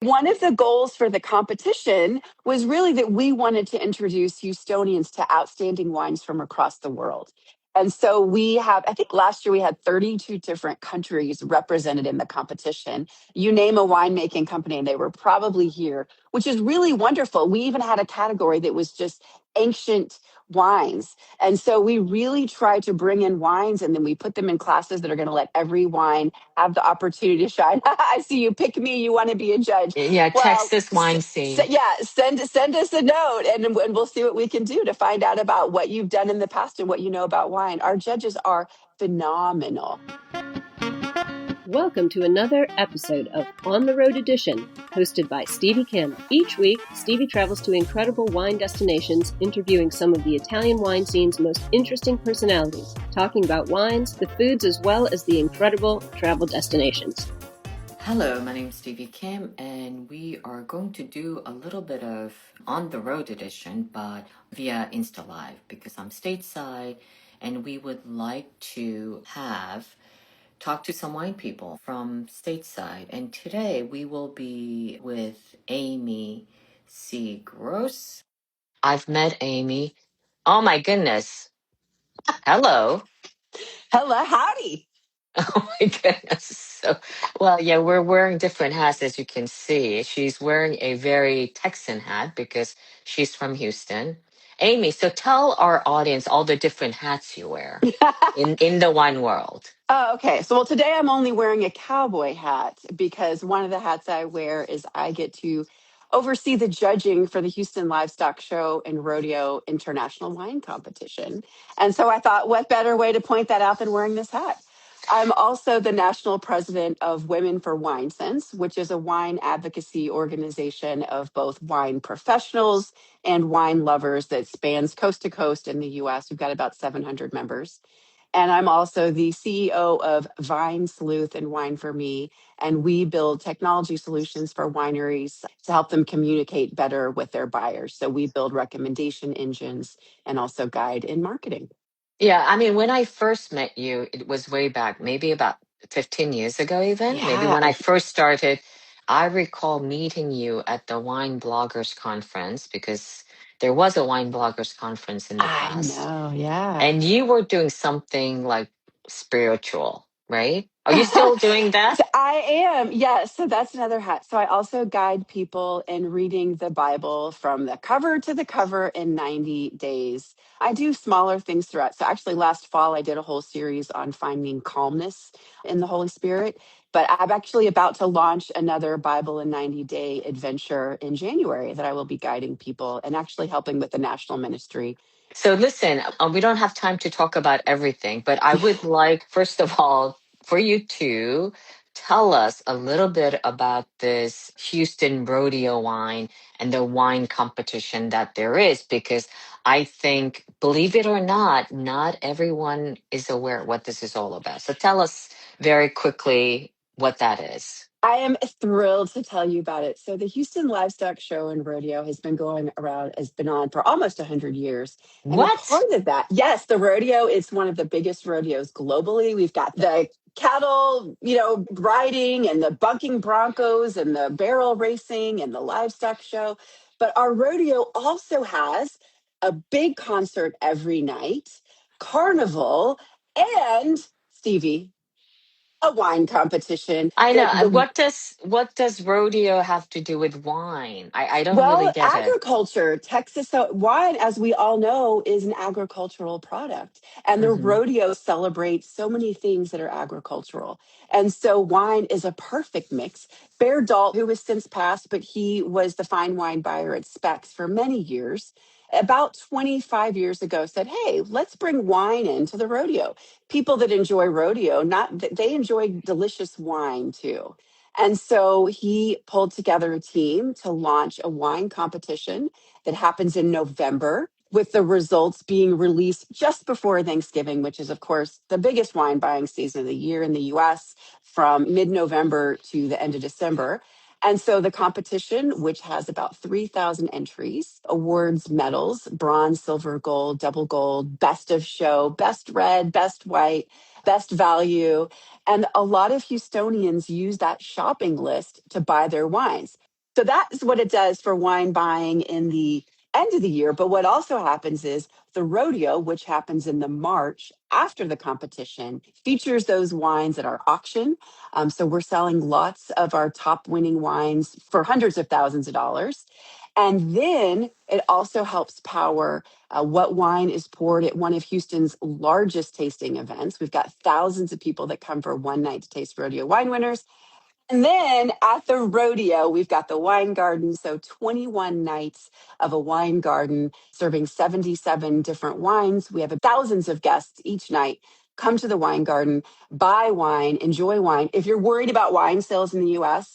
One of the goals for the competition was really that we wanted to introduce Houstonians to outstanding wines from across the world. And so we have, I think last year we had 32 different countries represented in the competition. You name a winemaking company and they were probably here, which is really wonderful. We even had a category that was just ancient wines. And so we really try to bring in wines and then we put them in classes that are going to let every wine have the opportunity to shine. I see you pick me. You want to be a judge. Yeah, Well, Texas wine scene. yeah, send us a note and we'll see what we can do to find out about what you've done in the past and what you know about wine. Our judges are phenomenal. Welcome to another episode of On the Road Edition, hosted by Stevie Kim. Each week, Stevie travels to incredible wine destinations, interviewing some of the Italian wine scene's most interesting personalities, talking about wines, the foods, as well as the incredible travel destinations. Hello, my name is Stevie Kim, and we are going to do a little bit of On the Road Edition, but via Insta Live, because I'm stateside, and we would like to talk to some wine people from stateside. And today we will be with Amy C. Gross. I've met Amy. Oh my goodness. Hello. Hello, howdy. Oh my goodness. So, well, yeah, we're wearing different hats as you can see. She's wearing a very Texan hat because she's from Houston. Amy, so tell our audience all the different hats you wear in the wine world. Oh, okay. So, well, today I'm only wearing a cowboy hat because one of the hats I wear is I get to oversee the judging for the Houston Livestock Show and Rodeo International Wine Competition. And so I thought, what better way to point that out than wearing this hat? I'm also the national president of Women For WineSense, which is a wine advocacy organization of both wine professionals and wine lovers that spans coast to coast in the US. We've got about 700 members. And I'm also the CEO of VineSleuth and Wine for Me. And we build technology solutions for wineries to help them communicate better with their buyers. So we build recommendation engines and also guide in marketing. Yeah, I mean, when I first met you, it was way back, maybe about 15 years ago, even. Maybe Yeah, when I first started, I recall meeting you at the Wine Bloggers Conference because there was a Wine Bloggers Conference in the I past. know. Yeah. And you were doing something like spiritual, right? Are you still doing that? So I am. Yes. So that's another hat. So I also guide people in reading the Bible from the cover to the cover in 90 days. I do smaller things throughout. So actually, last fall, I did a whole series on finding calmness in the Holy Spirit. But I'm actually about to launch another Bible in 90-day adventure in January that I will be guiding people and actually helping with the national ministry. So listen, we don't have time to talk about everything, but I would like, first of all, for you to tell us a little bit about this Houston rodeo wine and the wine competition that there is, because I think, believe it or not everyone is aware what this is all about. So tell us very quickly what that is. I am thrilled to tell you about it. So the Houston Livestock Show and Rodeo has been going around, has been on for almost 100 years. And a What? part of that, yes, the rodeo is one of the biggest rodeos globally. We've got the cattle, riding and the bucking broncos and the barrel racing and the livestock show. But our rodeo also has a big concert every night, carnival, and Stevie, a wine competition. I know. The What does rodeo have to do with wine? I don't really Well, get it. agriculture, Texas wine, as we all know, is an agricultural product. And the Hmm. rodeo celebrates so many things that are agricultural. And so wine is a perfect mix. Bear Dalt, who has since passed, but he was the fine wine buyer at Specs for many years, about 25 years ago said, hey, let's bring wine into the rodeo. People that enjoy rodeo, not they enjoy delicious wine too. And so he pulled together a team to launch a wine competition that happens in November, with the results being released just before Thanksgiving, which is, of course, the biggest wine buying season of the year in the US from mid November to the end of December. And so the competition, which has about 3,000 entries, awards medals, bronze, silver, gold, double gold, best of show, best red, best white, best value. And a lot of Houstonians use that shopping list to buy their wines. So that's what it does for wine buying in the end of the year. But what also happens is the rodeo, which happens in the March after the competition, features those wines at our auction. So we're selling lots of our top winning wines for hundreds of thousands of dollars. And then it also helps power what wine is poured at one of Houston's largest tasting events. We've got thousands of people that come for one night to taste rodeo wine winners. And then at the rodeo, we've got the wine garden. So 21 nights of a wine garden serving 77 different wines. We have thousands of guests each night come to the wine garden, buy wine, enjoy wine. If you're worried about wine sales in the US,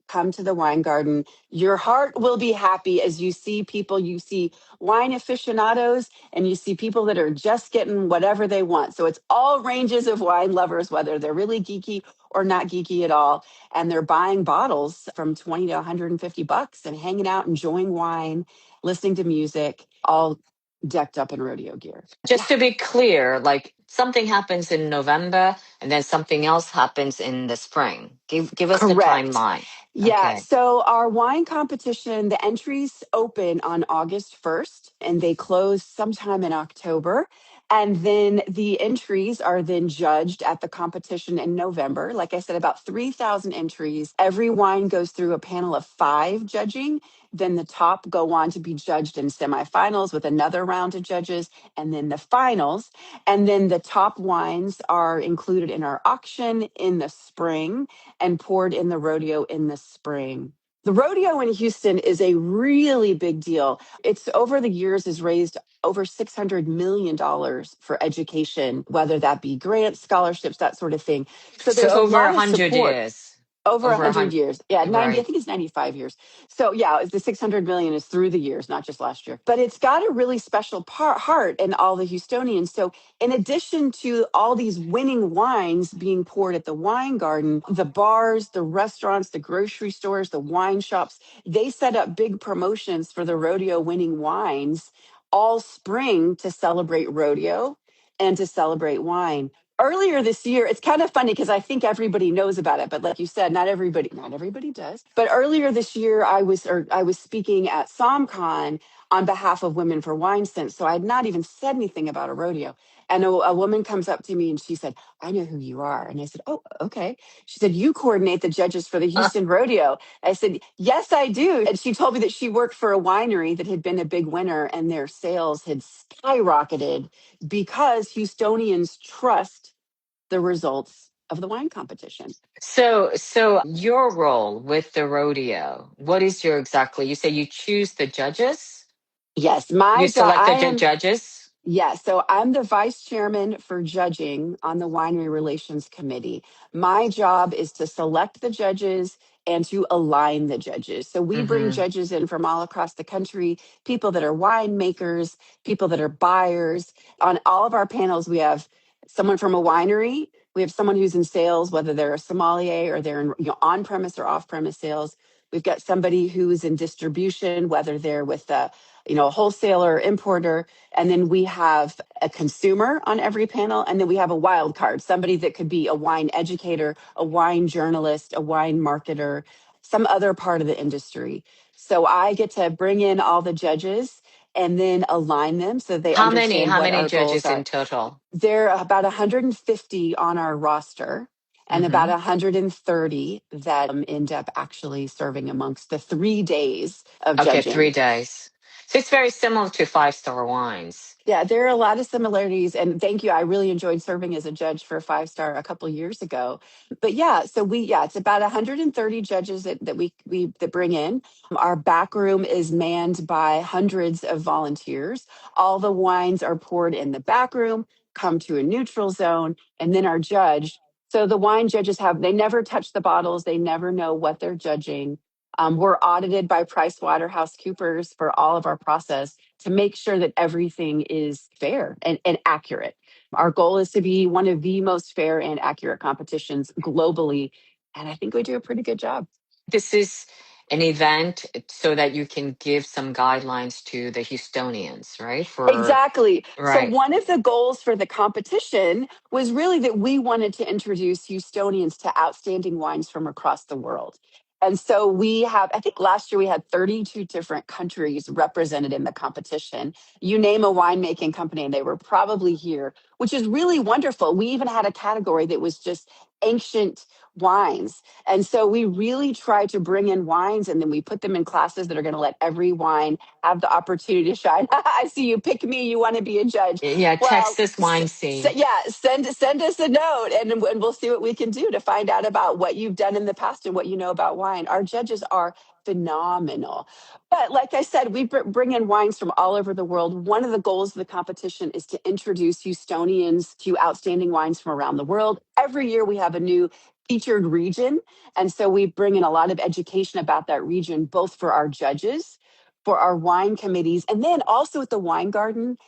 come to the wine garden. Your heart will be happy as you see people, you see wine aficionados, and you see people that are just getting whatever they want. So it's all ranges of wine lovers, whether they're really geeky or not geeky at all. And they're buying bottles from 20 to 150 bucks and hanging out, enjoying wine, listening to music, all decked up in rodeo gear. Yeah, Just to be clear, like something happens in November and then something else happens in the spring. Give us the correct. timeline. Yeah, Okay. so our wine competition, the entries open on August 1st and they close sometime in October. And then the entries are then judged at the competition in November. Like I said, about 3,000 entries. Every wine goes through a panel of 5 judging. Then the top go on to be judged in semifinals with another round of judges, and then the finals. And then the top wines are included in our auction in the spring and poured in the rodeo in the spring. The rodeo in Houston is a really big deal. It's over the years has raised over $600 million for education, whether that be grants, scholarships, that sort of thing. So So there's a over lot a of hundred support. years. Over Over a 100 hundred, years. Yeah, 90, I right. think it's 95 years. So yeah, the 600 million is through the years, not just last year. But it's got a really special heart in all the Houstonians. So in addition to all these winning wines being poured at the wine garden, the bars, the restaurants, the grocery stores, the wine shops, they set up big promotions for the rodeo winning wines all spring to celebrate rodeo and to celebrate wine. Earlier this year, it's kind of funny because I think everybody knows about it, but like you said, not everybody does. But earlier this year, I was speaking at SomCon on behalf of Women for WineSense. So I had not even said anything about a rodeo. And a woman comes up to me and she said, "I know who you are." And I said, "Oh, okay." She said, "You coordinate the judges for the Houston Rodeo." I said, "Yes, I do." And she told me that she worked for a winery that had been a big winner and their sales had skyrocketed because Houstonians trust the results of the wine competition. So your role with the rodeo, what is your exactly? You say you choose the judges? Yes, You my job. select the judges? Yes, so I'm the vice chairman for judging on the Winery Relations Committee. My job is to select the judges and to align the judges. So we bring Mm-hmm. judges in from all across the country, people that are winemakers, people that are buyers. On all of our panels, we have someone from a winery. We have someone who's in sales, whether they're a sommelier or they're in on-premise or off-premise sales. We've got somebody who's in distribution, whether they're with a wholesaler, importer, and then we have a consumer on every panel. And then we have a wild card, somebody that could be a wine educator, a wine journalist, a wine marketer, some other part of the industry. So I get to bring in all the judges and then align them so they How many? understand How what many our goals judges in are. total? There are about 150 on our roster and about Mm-hmm. 130 that end up actually serving amongst the 3 days of Okay, judging. 3 days. So it's very similar to five-star wines. Yeah, there are a lot of similarities. And thank you. I really enjoyed serving as a judge for Five Star a couple years ago. But yeah, so it's about 130 judges that bring in. Our back room is manned by hundreds of volunteers. All the wines are poured in the back room, come to a neutral zone, and then are judged. So the wine judges they never touch the bottles. They never know what they're judging. We're audited by PricewaterhouseCoopers for all of our process to make sure that everything is fair and accurate. Our goal is to be one of the most fair and accurate competitions globally. And I think we do a pretty good job. This is an event so that you can give some guidelines to the Houstonians, right? Exactly. So, Right. one of the goals for the competition was really that we wanted to introduce Houstonians to outstanding wines from across the world. And so we have, I think last year we had 32 different countries represented in the competition. You name a winemaking company and they were probably here, which is really wonderful. We even had a category that was just ancient wines. And so we really try to bring in wines and then we put them in classes that are going to let every wine have the opportunity to shine. I see you pick me, you want to be a judge. Yeah, Well, Texas wine scene. yeah, send us a note and we'll see what we can do to find out about what you've done in the past and what you know about wine. Our judges are phenomenal. But like I said, we bring in wines from all over the world. One of the goals of the competition is to introduce Houstonians to outstanding wines from around the world. Every year we have a new featured region. And so we bring in a lot of education about that region, both for our judges, for our wine committees, and then also at the wine garden.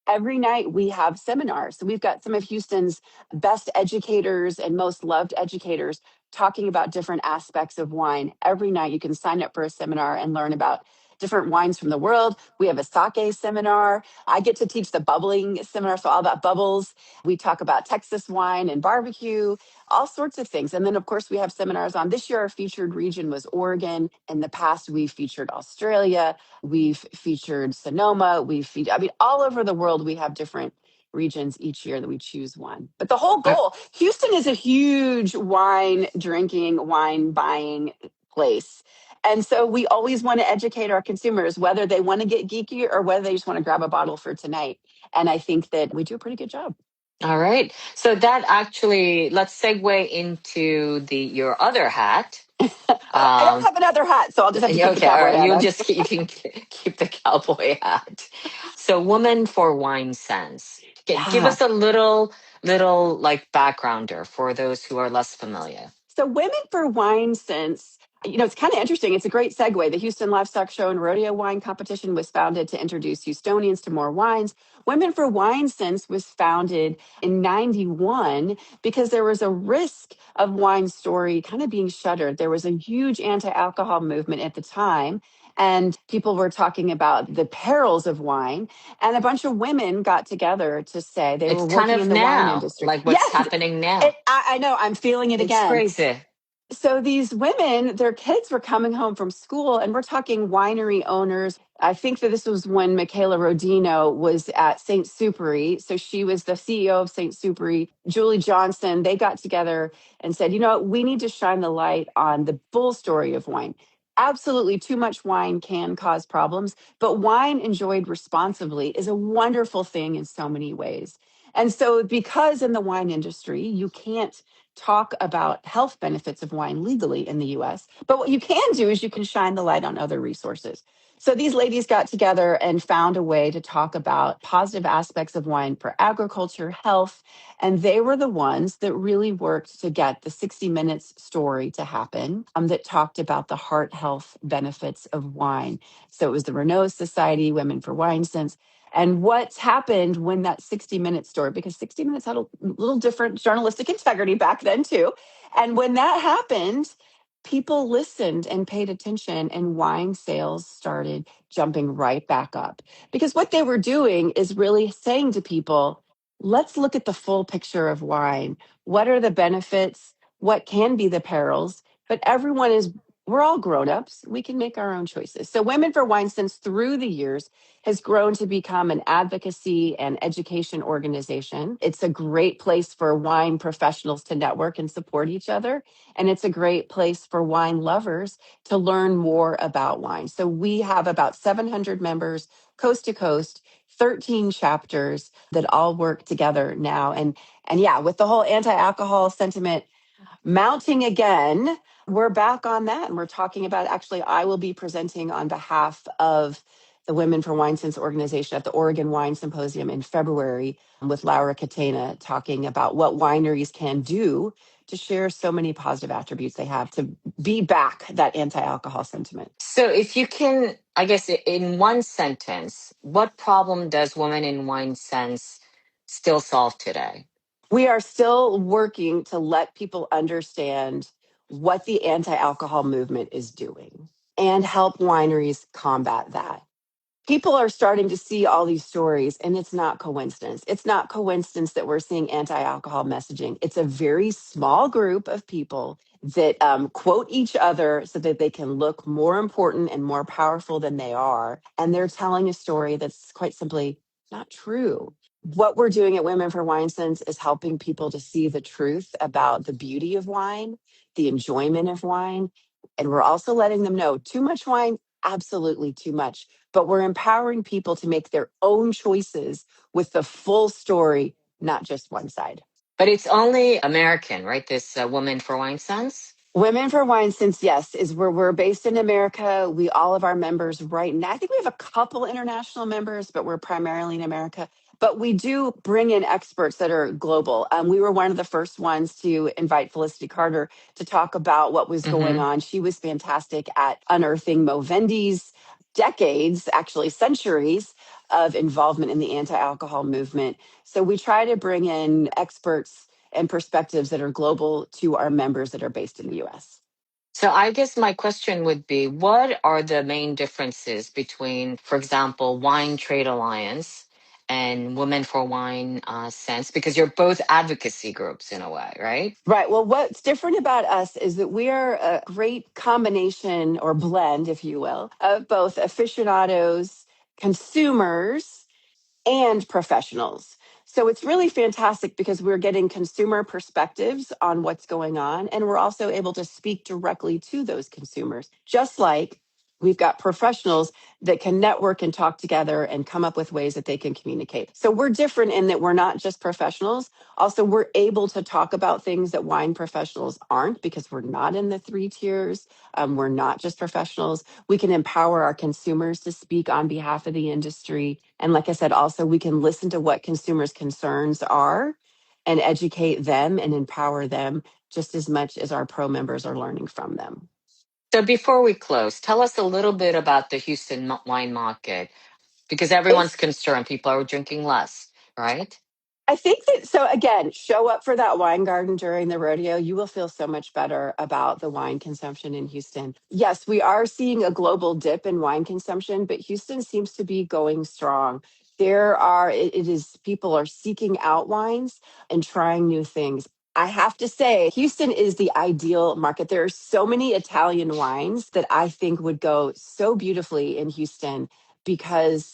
Every night we have seminars. So we've got some of Houston's best educators and most loved educators talking about different aspects of wine. Every night you can sign up for a seminar and learn about different wines from the world. We have a sake seminar. I get to teach the bubbling seminar, so all about bubbles. We talk about Texas wine and barbecue, all sorts of things. And then, of course, we have seminars on this year. Our featured region was Oregon. In the past, we've featured Australia. We've featured Sonoma. I mean, all over the world, we have different regions each year that we choose one. But the whole Uh, goal, Houston is a huge wine drinking, wine buying place. And so we always want to educate our consumers, whether they want to get geeky or whether they just want to grab a bottle for tonight. And I think that we do a pretty good job. All right. So that actually, let's segue into your other hat. I don't have another hat, so I'll just have to keep the Okay, all cowboy right. hat You'll on. just you can keep the cowboy hat. So, Women for WineSense. Give Yeah. us a little like backgrounder for those who are less familiar. So, Women for WineSense, it's kind of interesting. It's a great segue. The Houston Livestock Show and Rodeo Wine Competition was founded to introduce Houstonians to more wines. Women for WineSense was founded in 91 because there was a risk of wine story kind of being shuttered. There was a huge anti alcohol movement at the time. And people were talking about the perils of wine. And a bunch of women got together to say they It's were kind working of in the wine now, industry. like what's Yes, happening now. I know, I'm feeling it It's again. crazy. So these women, their kids were coming home from school, and we're talking winery owners. I think that this was when Michaela Rodino was at St. Superi. So she was the CEO of St. Superi. Julie Johnson, they got together and said, we need to shine the light on the full story of wine. Absolutely, too much wine can cause problems, but wine enjoyed responsibly is a wonderful thing in so many ways. And so, because in the wine industry, you can't talk about health benefits of wine legally in the US. But what you can do is you can shine the light on other resources. So these ladies got together and found a way to talk about positive aspects of wine for agriculture, health, and they were the ones that really worked to get the 60 Minutes story to happen that talked about the heart health benefits of wine. So it was the Renault Society, Women for WineSense, and what's happened when that 60 Minute story, because 60 Minutes had a little different journalistic integrity back then too. And when that happened, people listened and paid attention, and wine sales started jumping right back up. Because what they were doing is really saying to people, let's look at the full picture of wine. What are the benefits? What can be the perils? But we're all grown-ups. We can make our own choices. So Women for Wine, since through the years, has grown to become an advocacy and education organization. It's a great place for wine professionals to network and support each other. And it's a great place for wine lovers to learn more about wine. So we have about 700 members coast to coast, 13 chapters that all work together now. And yeah, with the whole anti-alcohol sentiment mounting again, we're back on that. And we're talking about, actually, I will be presenting on behalf of the Women for WineSense organization at the Oregon Wine Symposium in February with Laura Catena, talking about what wineries can do to share so many positive attributes they have to be back that anti-alcohol sentiment. So, if you can, I guess, in one sentence, what problem does Women in Wine Sense still solve today? We are still working to let people understand what the anti-alcohol movement is doing and help wineries combat that. People are starting to see all these stories, and it's not coincidence. It's not coincidence that we're seeing anti-alcohol messaging. It's a very small group of people that quote each other so that they can look more important and more powerful than they are. And they're telling a story that's quite simply not true. What we're doing at Women for WineSense is helping people to see the truth about the beauty of wine, the enjoyment of wine. And we're also letting them know too much wine, absolutely too much. But we're empowering people to make their own choices with the full story, not just one side. But it's only American, right? This Woman for Wine Sense? Women for Wine Since, yes, is where we're based in America. We all of our members right now. I think we have a couple international members, but we're primarily in America. But we do bring in experts that are global. We were one of the first ones to invite Felicity Carter to talk about what was going Mm-hmm. on. She was fantastic at unearthing Movendi's decades, actually centuries of involvement in the anti-alcohol movement. So we try to bring in experts and perspectives that are global to our members that are based in the US. So I guess my question would be, what are the main differences between, for example, Wine Trade Alliance and Women for Wine Sense? Because you're both advocacy groups in a way, right? Right. Well, what's different about us is that we are a great combination or blend, if you will, of both aficionados, consumers, and professionals. So it's really fantastic because we're getting consumer perspectives on what's going on. And we're also able to speak directly to those consumers, just like we've got professionals that can network and talk together and come up with ways that they can communicate. So we're different in that we're not just professionals. Also, we're able to talk about things that wine professionals aren't because we're not in the three tiers. We're not just professionals. We can empower our consumers to speak on behalf of the industry. And like I said, also, we can listen to what consumers' concerns are and educate them and empower them just as much as our pro members are learning from them. So before we close, tell us a little bit about the Houston wine market, because everyone's It's concerned people are drinking less, right? I think that, so again, show up for that wine garden during the rodeo. You will feel so much better about the wine consumption in Houston. Yes, we are seeing a global dip in wine consumption, but Houston seems to be going strong. It is, people are seeking out wines and trying new things. I have to say, Houston is the ideal market. There are so many Italian wines that I think would go so beautifully in Houston because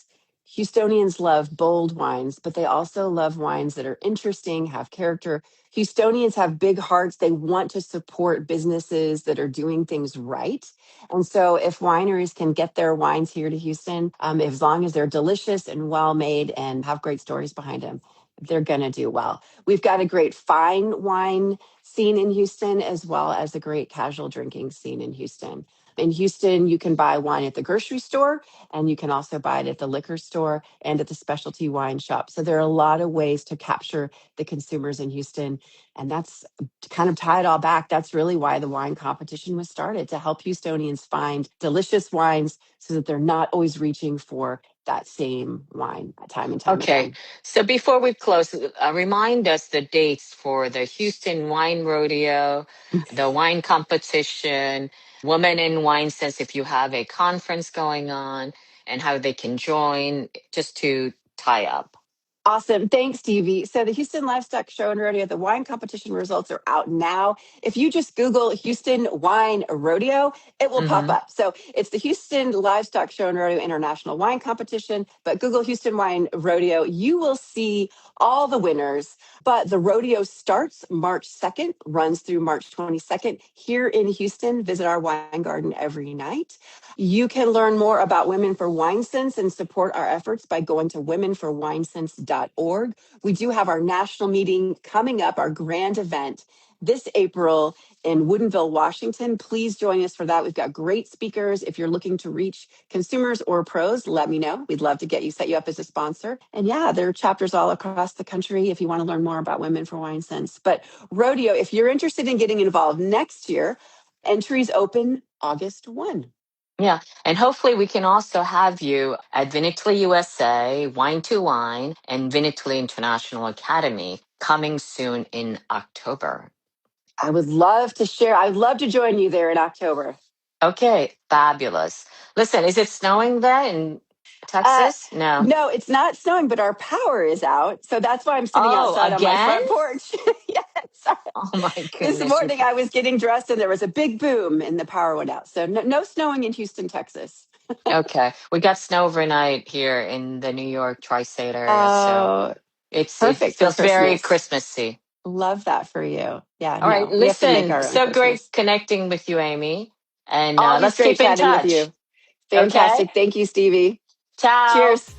Houstonians love bold wines, but they also love wines that are interesting, have character. Houstonians have big hearts. They want to support businesses that are doing things right. And so, if wineries can get their wines here to Houston, as long as they're delicious and well made and have great stories behind them, they're going to do well. We've got a great fine wine scene in Houston, as well as a great casual drinking scene in Houston. In Houston, you can buy wine at the grocery store and you can also buy it at the liquor store and at the specialty wine shop. So there are a lot of ways to capture the consumers in Houston. And that's to kind of tie it all back. That's really why the wine competition was started, to help Houstonians find delicious wines so that they're not always reaching for that same wine time and time Okay. again. So before we close, remind us the dates for the Houston Wine Rodeo, the wine competition, Women in Wine Sense, if you have a conference going on, and how they can join, just to tie up. Awesome. Thanks, Stevie. So the Houston Livestock Show and Rodeo, the wine competition results are out now. If you just Google Houston Wine Rodeo, it will pop Mm-hmm. up. So it's the Houston Livestock Show and Rodeo International Wine Competition, but Google Houston Wine Rodeo, you will see all the winners. But the rodeo starts March 2nd, runs through March 22nd here in Houston. Visit our wine garden every night. You can learn more about Women for WineSense and support our efforts by going to womenforwinesense.org. We do have our national meeting coming up, our grand event this April in Woodinville, Washington. Please join us for that. We've got great speakers. If you're looking to reach consumers or pros, let me know. We'd love to set you up as a sponsor. And yeah, there are chapters all across the country if you want to learn more about Women for WineSense. But rodeo, if you're interested in getting involved next year, entries open August 1. Yeah. And hopefully we can also have you at Vinitaly USA, Wine to Wine, and Vinitaly International Academy coming soon in October. I would love to share. I'd love to join you there in October. Okay, fabulous. Listen, is it snowing there in Uh, Texas? No. no, it's not snowing, but our power is out. So that's why I'm sitting Oh, outside on my again? front porch. Yes. Oh my This goodness. morning I was getting dressed and there was a big boom and the power went out. So no snowing in Houston, Texas. Okay. We got snow overnight here in the New York tri-state area, so Oh, it perfect for feels very Christmas. Christmassy. Love that for you. Yeah, All right, no, we have to make listen, our own so great Christmas. connecting with you, Amy. And Always let's great keep in chatting with touch. you. Okay? Fantastic. Thank you, Stevie. Ciao. Cheers.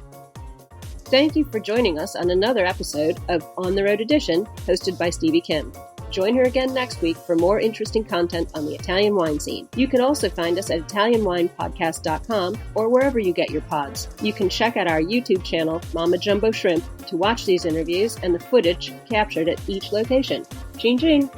Thank you for joining us on another episode of On the Road Edition, hosted by Stevie Kim. Join her again next week for more interesting content on the Italian wine scene. You can also find us at ItalianWinePodcast.com or wherever you get your pods. You can check out our YouTube channel, Mama Jumbo Shrimp, to watch these interviews and the footage captured at each location. Chin chin!